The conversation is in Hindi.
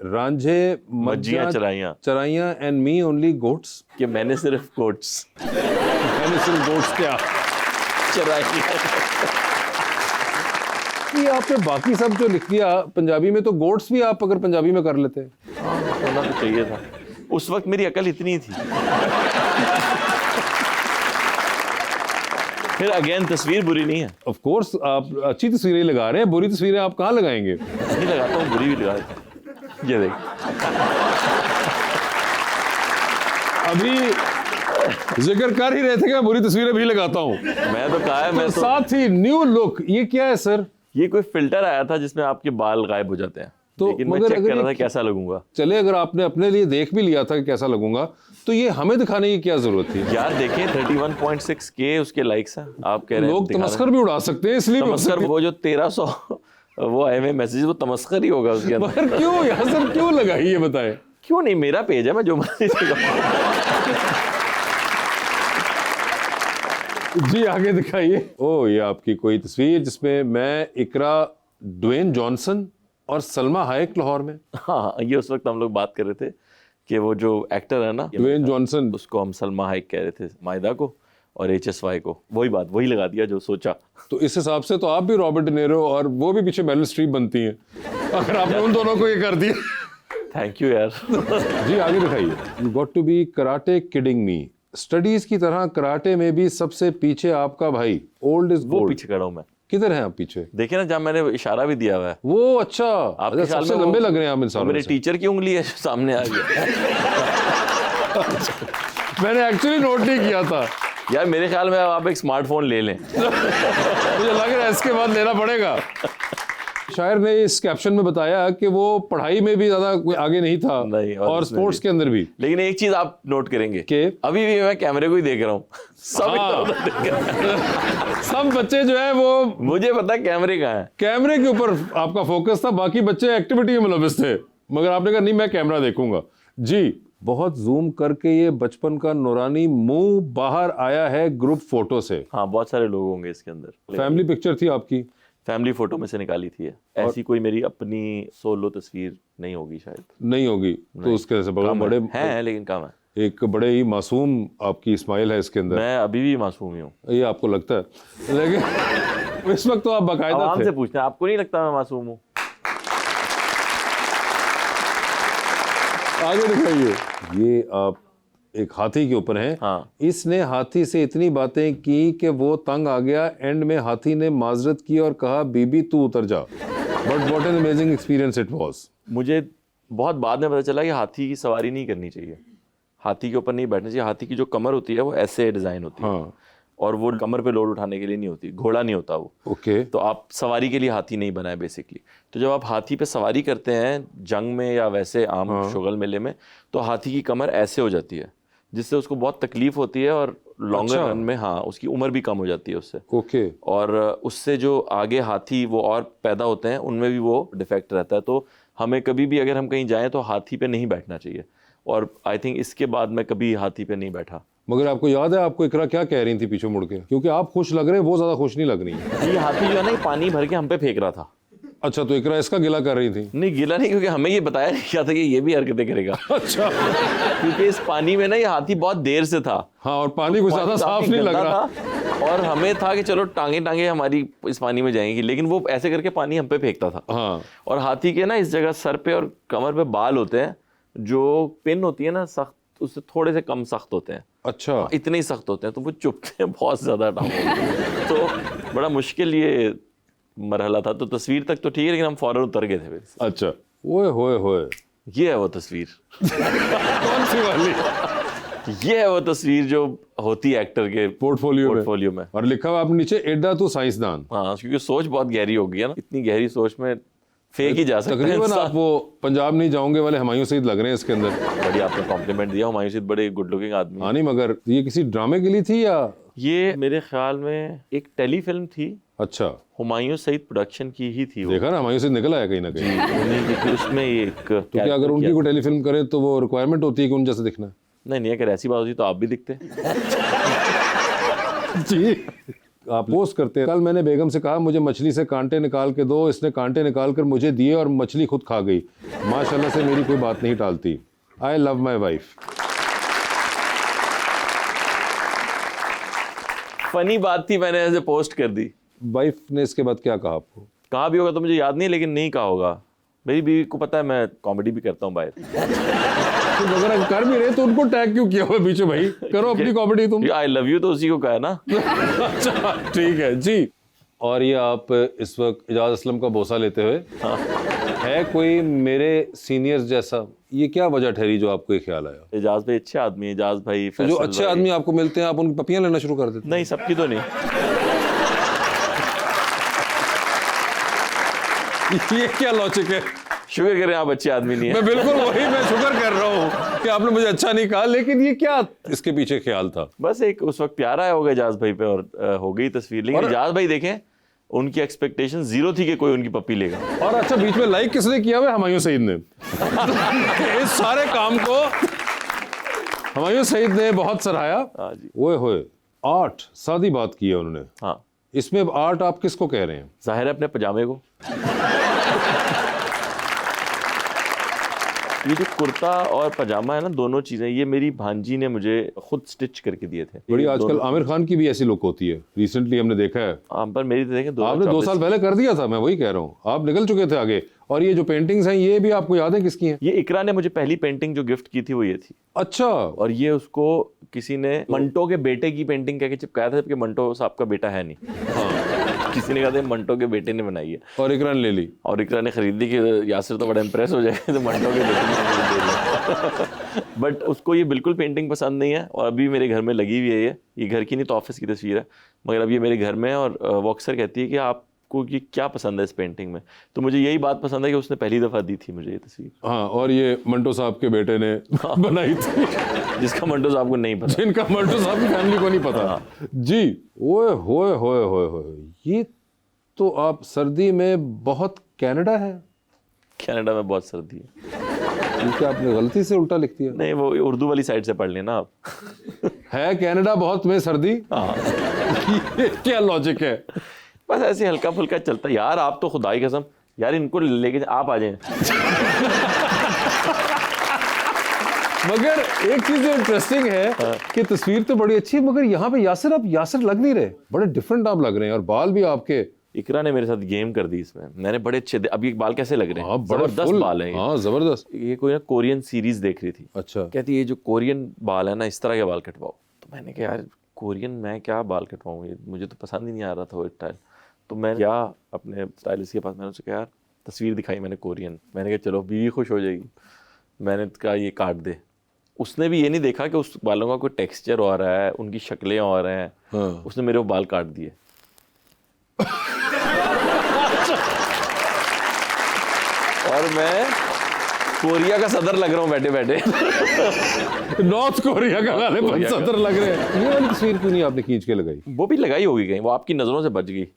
Ranjhe मज्जियां चराइयां चराइयां and me only goats. कि मैंने सिर्फ गोट्स मैंने सिर्फ गोट्स क्या चराइयां। ये आपने बाकी सब जो लिख दिया पंजाबी में, तो गोट्स भी आप अगर पंजाबी में कर लेते। होना तो चाहिए था, उस वक्त मेरी अकल इतनी थी। फिर अगेन तस्वीर बुरी नहीं है। ऑफ कोर्स आप अच्छी तस्वीरें लगा रहे हैं, बुरी तस्वीरें आप कहाँ लगाएंगे? नहीं लगाता हूँ, बुरी भी लगा देता हूँ। ये देख, अभी जिक्र कर ही रहे थे कि मैं बुरी तस्वीरें भी लगाता हूँ। मैं तो कहा है, मैं तो साथ ही न्यू लुक, ये क्या है सर? ये कोई फिल्टर आया था जिसमें आपके बाल गायब हो जाते हैं, तो लेकिन मैं मगर चेक अगर कर रहा था ये कैसा लगूंगा। चले, अगर आपने अपने लिए देख भी लिया था कि कैसा लगूंगा, तो ये हमें दिखाने की क्या जरूरत थी? यार देखें 31.6K उसके लाइक्स हैं। आप कह रहे हैं लोग तमस्कर भी उड़ा सकते हैं, इसलिए भी हो तमस्कर, सकती है। वो जो 1300 वो आए हुए मैसेज, वो तमस्कर ही होगा उसके अंदर। मगर क्यों यार सर, क्यों लगाई ये बताएं? क्यों नहीं, मेरा पेज है, मैं जो मर्जी जी आगे दिखाइए। ओ, ये आपकी कोई तस्वीर जिसमें मैं, इकरा, ड्वेन जॉनसन और सलमा हायक लाहौर में। हाँ, ये उस वक्त हम लोग बात कर रहे थे कि वो जो एक्टर है ना ड्वेन जॉनसन, उसको हम सलमा हाइक कह रहे थे, मायदा को, और HSY को। वही बात, वही लगा दिया जो सोचा। तो इस हिसाब से तो आप भी रॉबर्ट डिनेरो और वो भी पीछे मेरिल स्ट्रीप बनती हैं, अगर आपने उन दोनों को ये कर दिया। थैंक यू यार। जी आगे दिखाइए। You got to be karate kidding me. Studies की तरह कराटे में भी सबसे पीछे आपका भाई, ओल्ड इज वो गोल्ड। पीछे खड़ा हूं मैं। किधर हैं आप पीछे? देखिए ना, जहाँ मैंने इशारा भी दिया हुआ है। वो अच्छा, आपके ख्याल सबसे में लंबे वो- लग रहे हैं आप वो इंसानों मेरे से। टीचर की उंगली है जो सामने आ गया। मैंने एक्चुअली नोट नहीं किया था। यार मेरे ख्याल में आप एक स्मार्टफोन ले लें। मुझे लग रहा है इसके बाद लेना पड़ेगा। शायर ने इस कैप्शन में बताया कि वो पढ़ाई में भी ज्यादा कोई आगे नहीं था, नहीं, और उसमें स्पोर्ट्स भी। के अंदर भी। लेकिन एक चीज आप नोट करेंगे कि अभी भी मैं कैमरे को ही देख रहा हूँ। सब हाँ। इधर-उधर देख रहे हैं। सब बच्चे जो है वो मुझे पता है कैमरे कहाँ है। कैमरे के ऊपर आपका फोकस था, बाकी बच्चे एक्टिविटी में मुलविस थे, मगर आपने कहा नहीं मैं कैमरा देखूंगा। जी, बहुत जूम करके ये बचपन का नूरानी मुंह बाहर आया है ग्रुप फोटो से। हाँ, बहुत सारे लोग होंगे इसके अंदर। फैमिली पिक्चर थी आपकी? फैमिली फोटो में से निकाली थी ये। ऐसी कोई मेरी अपनी सोलो तस्वीर नहीं होगी शायद। नहीं होगी तो उसके से बड़े हैं, लेकिन कम है। एक बड़े ही मासूम आपकी स्माइल है इसके अंदर। मैं अभी भी मासूम ही हूँ। ये आपको लगता है, लेकिन इस वक्त तो आप बाकायदा आवाम थे। से पूछते हैं, आपको नहीं लगता मैं मासूम हूँ? आगे दिखाइए। ये आप एक हाथी के ऊपर हैं। हाँ। इसने हाथी से इतनी बातें की कि वो तंग आ गया। एंड में हाथी ने माजरत की और कहा बीबी तू उतर जा। But what an amazing experience it was. मुझे बहुत बाद में पता चला कि हाथी की सवारी नहीं करनी चाहिए, हाथी के ऊपर नहीं बैठना चाहिए। हाथी की जो कमर होती है वो ऐसे डिजाइन होती है। हाँ। और वो कमर पे लोड उठाने के लिए नहीं होती, घोड़ा नहीं होता वो। ओके। तो आप सवारी के लिए हाथी नहीं बनाए बेसिकली। तो जब आप हाथी पे सवारी करते हैं जंग में या वैसे आम शुगल मेले में, तो हाथी की कमर ऐसे हो जाती है, जिससे उसको बहुत तकलीफ होती है, और लॉन्गर रन में हाँ उसकी उम्र भी कम हो जाती है उससे। ओके। और उससे जो आगे हाथी वो और पैदा होते हैं उनमें भी वो डिफेक्ट रहता है। तो हमें कभी भी अगर हम कहीं जाएं तो हाथी पे नहीं बैठना चाहिए। और आई थिंक इसके बाद मैं कभी हाथी पे नहीं बैठा। मगर आपको याद है आपको इकरा क्या कह रही थी पीछे मुड़ के? क्योंकि आप खुश लग रहे हैं, वो ज्यादा खुश नहीं लग रही है। ये हाथी जो है ना, ये पानी भर के हम पे फेंक रहा था। अच्छा, तो इकरा इसका गिला कर रही थी? नहीं गिला नहीं, क्योंकि हमें ये बताया नहीं गया था कि ये भी हरकतें करेगा। अच्छा। क्योंकि इस पानी में ना ये हाथी बहुत देर से था। हाँ, और पानी कुछ ज्यादा साफ नहीं लग रहा था, और हमें था कि चलो टांगे टांगे हमारी इस पानी में जाएंगी, लेकिन वो ऐसे करके पानी हम पे फेंकता था। हाँ। और हाथी के ना इस जगह सर पे और कमर पे बाल होते हैं, जो पिन होती है ना सख्त, उससे थोड़े से कम सख्त होते हैं। अच्छा। इतने ही सख्त होते हैं, तो वो चुभते हैं बहुत ज्यादा टांगों। तो बड़ा मुश्किल ये मरहला था। तो तस्वीर तक तो ठीक है, लेकिन हम फौरन उतर गए थे। अच्छा। ओए होए होए, ये है वो तस्वीर। कौन सी वाली? ये है वो तस्वीर जो होती है एक्टर के पोर्टफोलियो में। और लिखा हुआ आपने नीचे, एडा तू साइंसदान। हाँ, क्योंकि सोच बहुत गहरी हो गई है ना। इतनी गहरी सोच में फेंक ही जा सकता है तकरीबन इंसान। आप वो पंजाब नहीं जाओगे वाले हुमायूं सईद लग रहे हैं इसके अंदर। बड़ी आपने कॉम्प्लीमेंट दिया। हुमायूं सईद बड़े गुड लुकिंग आदमी हैं। हाँ नहीं, मगर ये किसी ड्रामे के लिए थी या? ये मेरे ख्याल में एक टेलीफिल्म थी, अच्छा। हुमायूं सईद प्रोडक्शन की ही थी वो। देखा ना, हुमायूं सईद निकल आया कहीं ना कहीं। उन्हीं की थी, उसमें ये एक तो क्या अगर उनकी कोई टेलीफिल्म करे तो वो रिक्वायरमेंट होती है कि उन जैसे दिखना? नहीं, अगर ऐसी बात होती तो आप भी दिखते। जी। आप पोस्ट करते हैं, कल मैंने बेगम से कहा मुझे मछली से कांटे निकाल के दो, इसने कांटे निकाल कर मुझे दिए और मछली खुद खा गई, माशाल्लाह से मेरी कोई बात नहीं टालती। I love my wife. Funny बात थी, मैंने ऐसे पोस्ट कर दी। वाइफ ने इसके बाद क्या कहा आपको? कहा भी होगा तो मुझे याद नहीं, लेकिन नहीं कहा होगा। मेरी बीवी को पता है मैं कॉमेडी भी करता हूँ बाहर। तो अगर कर भी रहे तो उनको टैग क्यों किया हुआ बीच में? भाई करो अपनी कॉमेडी तुम। आई लव यू तो उसी को कहा है ना। अच्छा ठीक है जी। और ये आप इस वक्त इजाज असलम का बोसा लेते हुए है कोई मेरे सीनियर्स जैसा, ये क्या वजह ठहरी जो आपको ये ख्याल आया? एजाज भाई अच्छे आदमी है, एजाज भाई तो जो अच्छे आदमी आपको मिलते हैं आप उनकी पपियां लेना शुरू कर देते हैं? नहीं, सबकी तो नहीं। ये क्या लॉजिक है? शुक्र करें आप अच्छे आदमी नहीं है। मैं बिल्कुल वही मैं शुक्र कर रहा हूँ कि आपने मुझे अच्छा नहीं कहा, लेकिन ये क्या इसके पीछे ख्याल था? बस एक उस वक्त प्यार आया होगा एजाज भाई पे और हो गई तस्वीर। लेकिन एजाज भाई देखें, उनकी एक्सपेक्टेशन जीरो थी कि कोई उनकी पप्पी लेगा। और अच्छा बीच में लाइक किसने किया हुआ? हुमायूं सईद ने। इस सारे काम को हुमायूं सईद ने बहुत सराहा। हाँ जी। ओए होए, आर्ट सादी बात की है उन्होंने। हाँ, इसमें आर्ट आप किसको कह रहे हैं? जाहिर है अपने पजामे को। ये जो कुर्ता और पजामा है ना, दोनों चीजें ये मेरी भांजी ने मुझे खुद स्टिच करके दिए थे। बड़ी आजकल आमिर खान की भी ऐसी लुक होती है, रिसेंटली हमने देखा है। पर मेरी तो देखें, आपने 2 साल पहले कर दिया था, मैं वही कह रहा हूँ, आप निकल चुके थे आगे। और ये जो पेंटिंग्स हैं ये भी आपको याद है किसकी हैं? ये इकरा ने मुझे पहली पेंटिंग जो गिफ्ट की थी वो ये थी। अच्छा। और ये उसको किसी ने मंटो के बेटे की पेंटिंग कह के चिपकाया था, जबकि मंटो साहब का बेटा है नहीं। हाँ। किसी ने कहा था मंटो के बेटे ने बनाई है, और इकरा ने ले ली। और इकरा ने खरीद ली कि यासिर तो बड़ा इंप्रेस हो जाएगा, तो मंटो के बेटे ने दे लिया। बट उसको ये बिल्कुल पेंटिंग पसंद नहीं है, और अभी मेरे घर में लगी हुई है। ये घर की नहीं तो ऑफिस की तस्वीर है, मगर अब ये मेरे घर में है। और वो अक्सर कहती है कि आपको ये क्या पसंद है इस पेंटिंग में? तो मुझे यही बात पसंद है कि उसने पहली दफ़ा दी थी मुझे ये तस्वीर। हाँ, और ये मंटो साहब के बेटे ने बनाई थी, जिसका मंटो साहब को नहीं पता, जिनका मंटो साहब की फैमिली को नहीं पता। जी। ओए होए होए होए होए, ये तो आप सर्दी में बहुत कनाडा है। कनाडा में बहुत सर्दी है। क्योंकि आपने गलती से उल्टा लिख दिया। नहीं, वो उर्दू वाली साइड से पढ़ लेना आप। है कनाडा बहुत में सर्दी। हाँ। ये क्या लॉजिक है? बस ऐसे हल्का फुल्का चलता है यार। आप तो खुदाई कसम यार, इनको लेके आप आ जाएं। मगर एक चीज जो इंटरेस्टिंग है कि तस्वीर तो बड़ी अच्छी है, मगर यहाँ पे यासिर आप यासिर लग नहीं रहे, बड़े डिफरेंट आप लग रहे हैं। और बाल भी आपके, इकरा ने मेरे साथ गेम कर दी इसमें। मैंने बड़े अच्छे अब ये बाल कैसे लग रहे हैं? हाँ, बड़े जबरदस्त बाल हैं। हाँ, जबरदस्त। ये कोई ना कोरियन सीरीज देख रही थी। अच्छा। कहती ये जो कोरियन बाल है ना, इस तरह के बाल कटवाओ। तो मैंने कहा यार कोरियन मैं क्या बाल कटवाऊँ, ये मुझे तो पसंद ही नहीं आ रहा था वो स्टाइल। तो मैं क्या अपने स्टाइलिस्ट के पास, मैंने उससे कहा यार तस्वीर दिखाई मैंने कोरियन। मैंने कहा चलो बीवी खुश हो जाएगी। मैंने कहा ये काट दे। उसने भी ये नहीं देखा कि उस बालों का कोई टेक्सचर हो रहा है, उनकी शक्लें हो रहे हैं। हाँ। उसने मेरे वो बाल काट दिए। और मैं कोरिया का सदर लग रहा हूँ बैठे बैठे। नॉर्थ कोरिया का गाने पर सदर लग रहे हैं। ये वाली तस्वीर क्यों नहीं आपने खींच के लगाई? वो भी लगाई होगी कहीं, वो आपकी नजरों से बच गई।